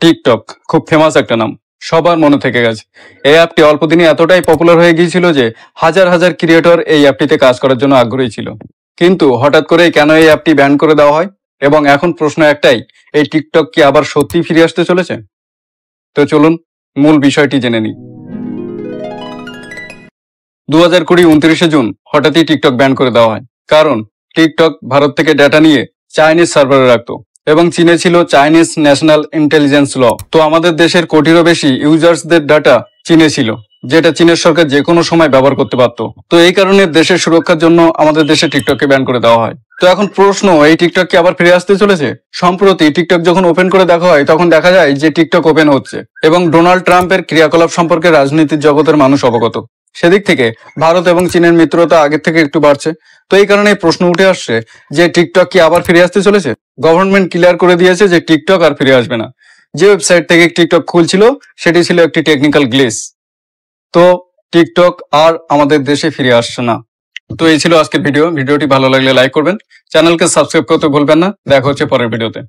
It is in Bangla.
টিকটক খুব ফেমাস একটা নাম, সবার মনে থেকে গেছে। এই অ্যাপটি অল্প দিনে এতটাই পপুলার হয়ে গিয়েছিল যে হাজার হাজার ক্রিয়েটর এই অ্যাপটিতে কাজ করার জন্য আগ্রহী ছিল। কিন্তু হঠাৎ করে কেন এই অ্যাপটি ব্যান করে দেওয়া হয়, এবং এখন প্রশ্ন একটাই, এই টিকটক কি আবার সত্যি ফিরে আসতে চলেছে? তো চলুন মূল বিষয়টি জেনে নিই। 2020 29 জুন হঠাৎই টিকটক ব্যান করে দেওয়া হয়, কারণ টিকটক ভারত থেকে ডেটা নিয়ে চাইনিজ সার্ভারে রাখতো এবং চীনে ছিল চাইনিজ ন্যাশনাল ইন্টেলিজেন্স ল। তো আমাদের দেশের কোটিরও বেশি ইউজার্সদের ডাটা চীনে ছিল, যেটা চীনের সরকার যে কোনো সময় ব্যবহার করতে পারতো। তো এই কারণে দেশের সুরক্ষার জন্য আমাদের দেশে টিকটককে ব্যান করে দেওয়া হয়। তো এখন প্রশ্ন, এই টিকটক কি আবার ফিরে আসতে চলেছে? সম্প্রতি টিকটক যখন ওপেন করে দেখা হয় তখন দেখা যায় যে টিকটক ওপেন হচ্ছে এবং ডোনাল্ড ট্রাম্পের ক্রিয়াকলাপ সম্পর্কে রাজনীতির জগতের মানুষ অবগত। সেদিক থেকে ভারত এবং চীনের মিত্রতা আগের থেকে একটু বাড়ছে। তো এই কারণে প্রশ্ন উঠে আসছে যে টিকটক কি আবার ফিরে আসতে চলেছে? গভর্নমেন্ট ক্লিয়ার করে দিয়েছে যে টিকটক আর ফিরে আসবে না। যে ওয়েবসাইট থেকে টিকটক খুলছিল সেটি ছিল একটি টেকনিক্যাল গ্লিচ। তো টিকটক আর আমাদের দেশে ফিরে আসছে না। তো এই ছিল আজকের ভিডিওটি ভালো লাগলে লাইক করবেন, চ্যানেলকে সাবস্ক্রাইব করতে ভুলবেন না। দেখা হচ্ছে পরের ভিডিওতে।